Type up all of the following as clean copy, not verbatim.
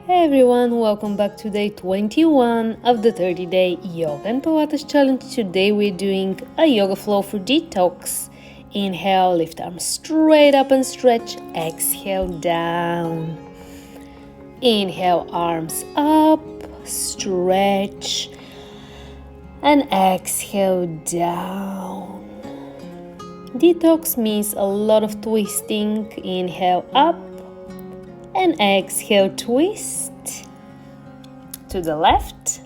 Hey everyone, welcome back to day 21 of the 30-day yoga and Pilates challenge. Today we're doing a yoga flow for detox. Inhale, lift arms straight up and stretch. Exhale, down. Inhale, arms up, stretch. And exhale, down. Detox means a lot of twisting. Inhale, up. And exhale, twist to the left.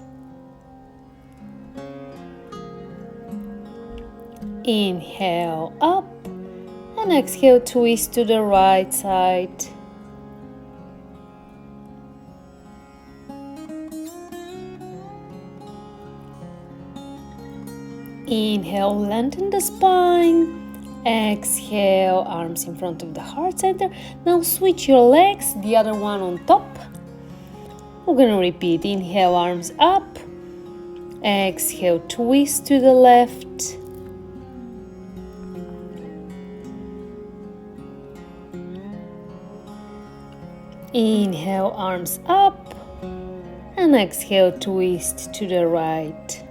Inhale, up. And exhale, twist to the right side. Inhale, lengthen the spine. Exhale, arms in front of the heart center. Now switch your legs, the other one on top. We're gonna repeat. Inhale, arms up. Exhale, twist to the left. Inhale, arms up. And exhale, twist to the right.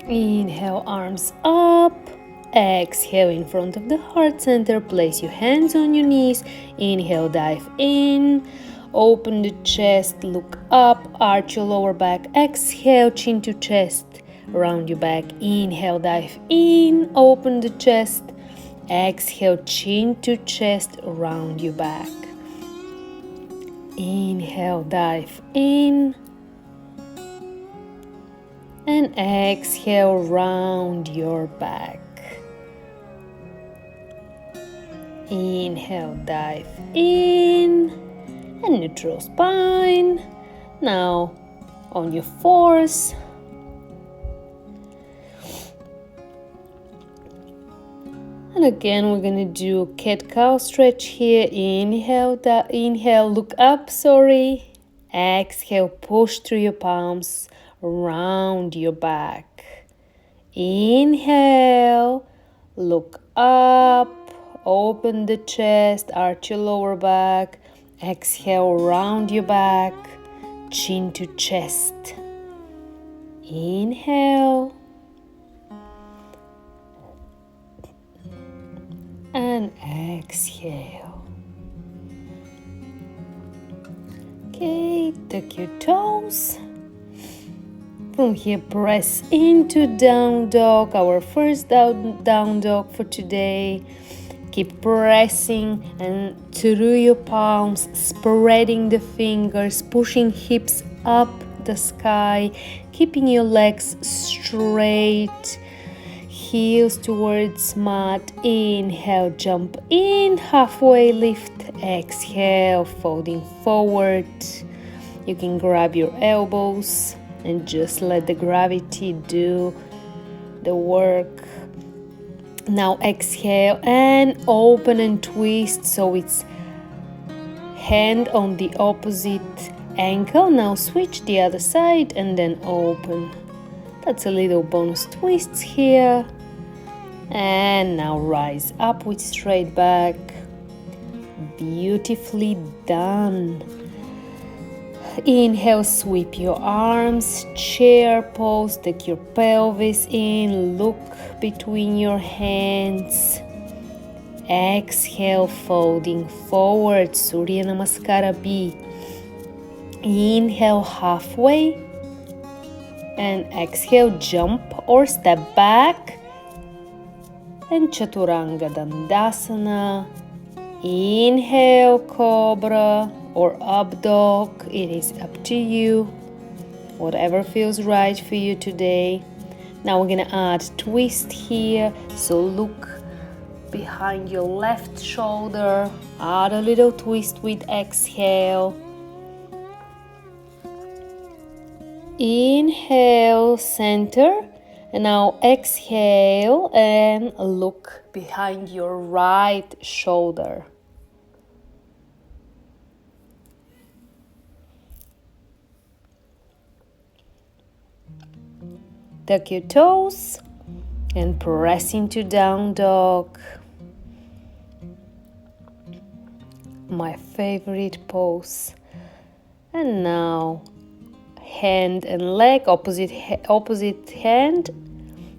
Inhale, arms up. Exhale, in front of the heart center. Place your hands on your knees. Inhale, dive in. Open the chest, look up, arch your lower back. Exhale, chin to chest, round your back. Inhale, dive in. Open the chest. Exhale, chin to chest, round your back. Inhale, dive in. And exhale, round your back. Inhale, dive in. And neutral spine. Now on your fours. And again, we're gonna do a cat-cow stretch here. Inhale, look up, Exhale, push through your palms. Round your back. Inhale, look up, open the chest, arch your lower back. Exhale, round your back, chin to chest. Inhale. And exhale. Okay, tuck your toes. From here, press into down dog, our first down dog for today. Keep pressing and through your palms, spreading the fingers, pushing hips up the sky, keeping your legs straight, heels towards mat. Inhale, jump in, halfway lift. Exhale, folding forward. You can grab your elbows and just let the gravity do the work. Now exhale and open and twist, so it's hand on the opposite ankle. Now switch the other side and then open. That's a little bonus twists here. And now rise up with straight back. Beautifully done. Inhale, sweep your arms, chair pose, take your pelvis in, look between your hands. Exhale, folding forward, Surya Namaskara B. Inhale, halfway. And exhale, jump or step back. And Chaturanga Dandasana. Inhale, Cobra or up dog, it is up to you, whatever feels right for you today. Now we're gonna add twist here, so look behind your left shoulder, add a little twist with exhale. Inhale, center, and now exhale and look behind your right shoulder. Tuck your toes And press into down dog. My favorite pose. And now hand and leg, opposite hand.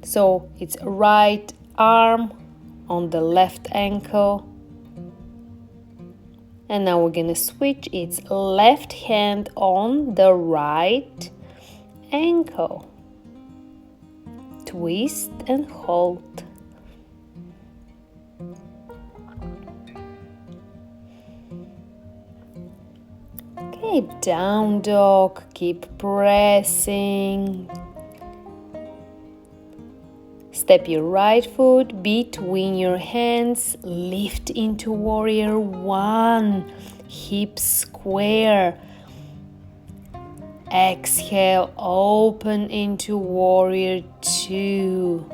So it's right arm on the left ankle. And now we're gonna switch. It's left hand on the right ankle. Twist and hold. Okay, down dog. Keep pressing. Step your right foot between your hands. Lift into warrior one. Hips square. Exhale, open into warrior two.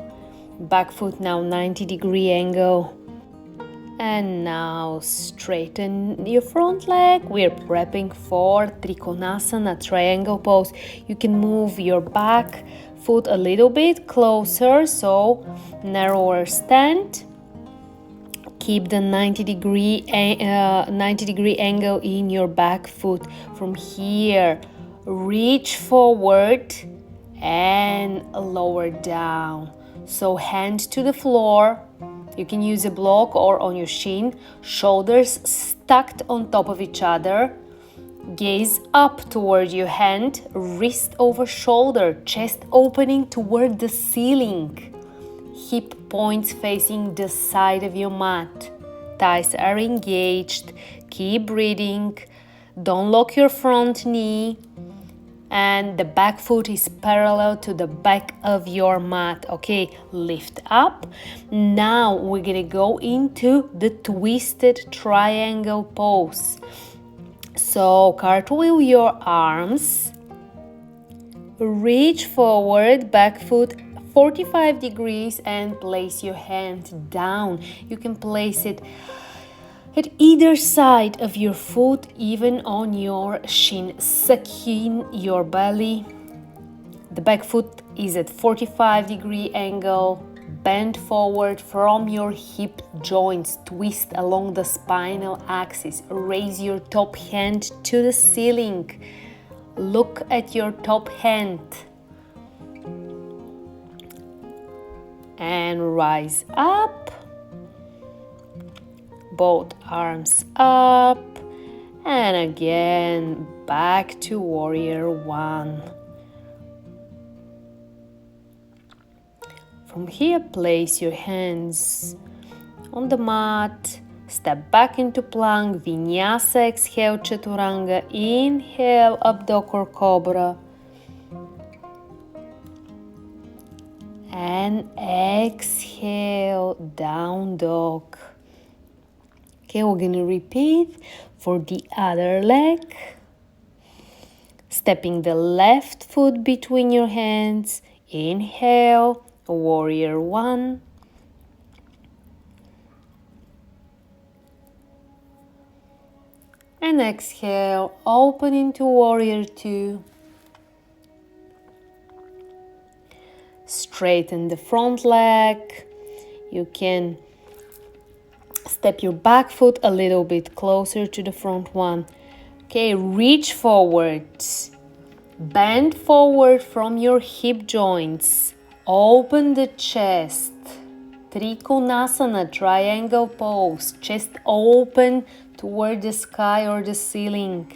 Back foot now 90-degree angle. And now straighten your front leg. We're prepping for Trikonasana, triangle pose. You can move your back foot a little bit closer, so narrower stand. Keep the 90-degree angle in your back foot. From here, reach forward and lower down. So hand to the floor. You can use a block or on your shin. Shoulders stacked on top of each other. Gaze up toward your hand. Wrist over shoulder. Chest opening toward the ceiling. Hip points facing the side of your mat. Thighs are engaged. Keep breathing. Don't lock your front knee. And the back foot is parallel to the back of your mat. Okay, lift up. Now we're gonna go into the twisted triangle pose. So cartwheel your arms. Reach forward, back foot 45 degrees, and place your hand down. You can place it at either side of your foot, even on your shin. Suck in your belly. The back foot is at 45-degree angle. Bend forward from your hip joints. Twist along the spinal axis. Raise your top hand to the ceiling. Look at your top hand. And rise up. Both arms up, and again back to warrior one. From here, place your hands on the mat. Step back into plank, vinyasa. Exhale, chaturanga. Inhale, up dog or cobra. And exhale, down dog. Okay, we're gonna repeat for the other leg. Stepping the left foot between your hands. Inhale, warrior one. And exhale, open into warrior two. Straighten the front leg. You can step your back foot a little bit closer to the front one. Okay, reach forward. Bend forward from your hip joints. Open the chest. Trikonasana, triangle pose. Chest open toward the sky or the ceiling.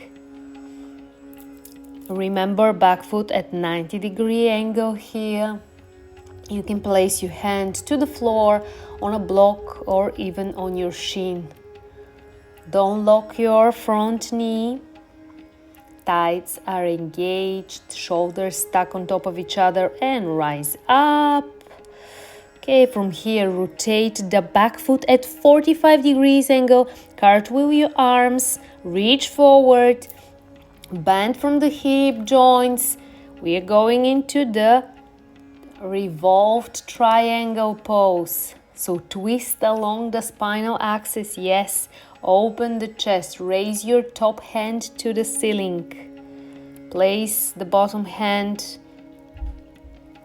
Remember, back foot at 90-degree angle here. You can place your hand to the floor on a block or even on your shin. Don't lock your front knee. Thighs are engaged, shoulders stuck on top of each other, and rise up. Okay, from here, rotate the back foot at 45 degrees angle. Cartwheel your arms, reach forward, bend from the hip joints. We are going into the revolved triangle pose. So twist along the spinal axis, yes. Open the chest, raise your top hand to the ceiling. Place the bottom hand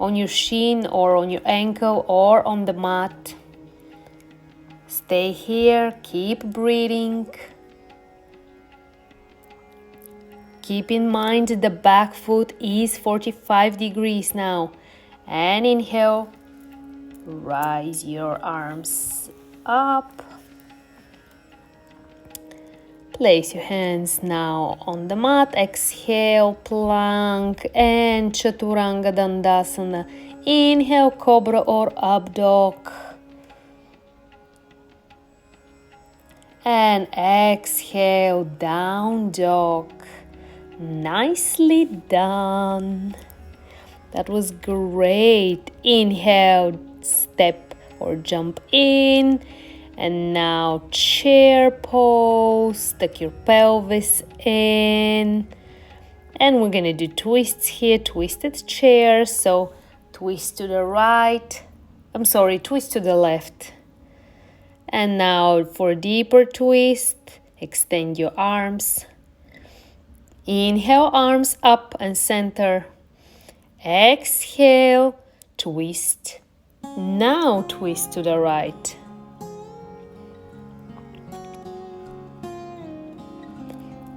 on your shin or on your ankle or on the mat. Stay here, keep breathing. Keep in mind the back foot is 45 degrees now. And inhale, rise your arms up. Place your hands now on the mat. Exhale, plank and Chaturanga Dandasana. Inhale, Cobra or Up Dog. And exhale, Down Dog. Nicely done. That was great. Inhale, step or jump in. And now chair pose. Tuck your pelvis in. And we're gonna do twists here, twisted chairs. So twist to the right. Twist to the left. And now for a deeper twist, extend your arms. Inhale, arms up and center. Exhale, twist. Now twist to the right.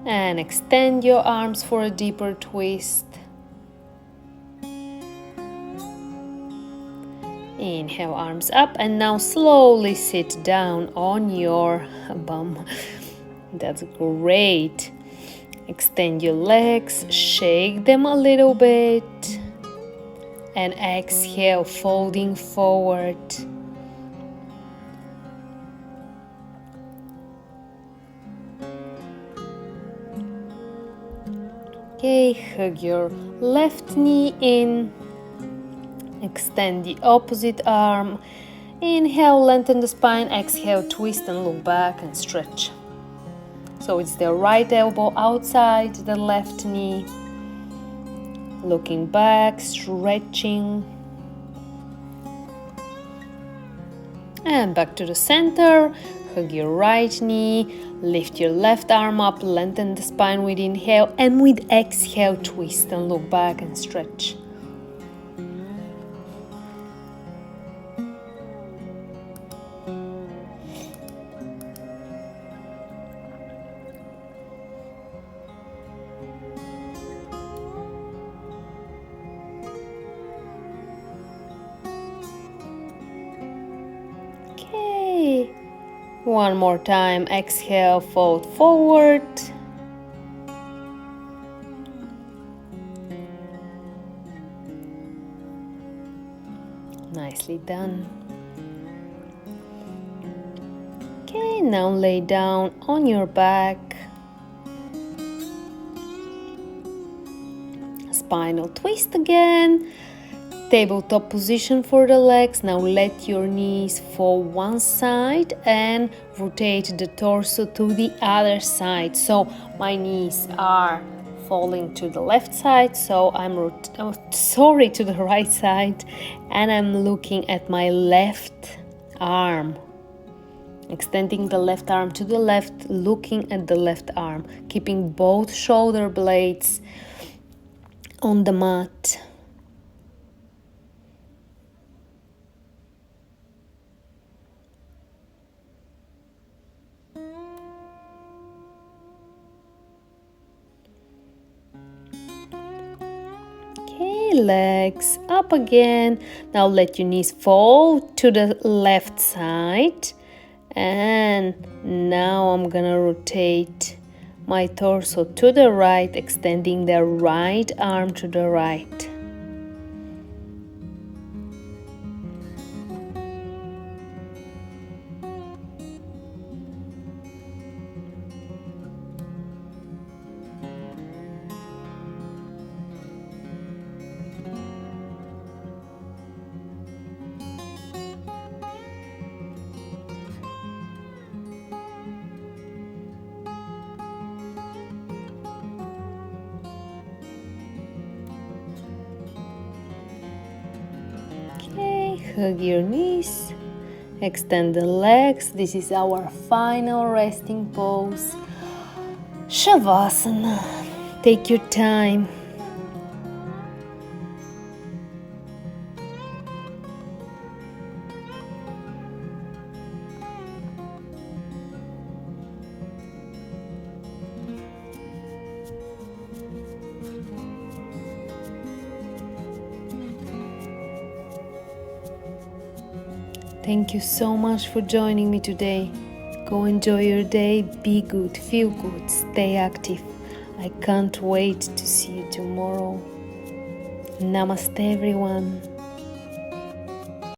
And extend your arms for a deeper twist. Inhale, arms up, and now slowly sit down on your bum. That's great. Extend your legs, shake them a little bit. And exhale, folding forward. Okay, hug your left knee in. Extend the opposite arm. Inhale, lengthen the spine. Exhale, twist and look back and stretch. So it's the right elbow outside the left knee. Looking back, stretching. And back to the center. Hug your right knee. Lift your left arm up. Lengthen the spine with inhale. And with exhale, twist and look back and stretch. One more time, exhale, fold forward. Nicely done. Okay, now lay down on your back. Spinal twist again. Tabletop position for the legs. Now let your knees fall one side and rotate the torso to the other side. So my knees are falling to the left side, so to the right side, and I'm looking at my left arm. Extending the left arm to the left, looking at the left arm, keeping both shoulder blades on the mat. Legs up again. Now let your knees fall to the left side, and now I'm gonna rotate my torso to the right, extending the right arm to the right. Hug your knees, extend the legs. This is our final resting pose, Shavasana. Take your time. Thank you so much for joining me today. Go enjoy your day, be good, feel good, stay active. I can't wait to see you tomorrow. Namaste, everyone.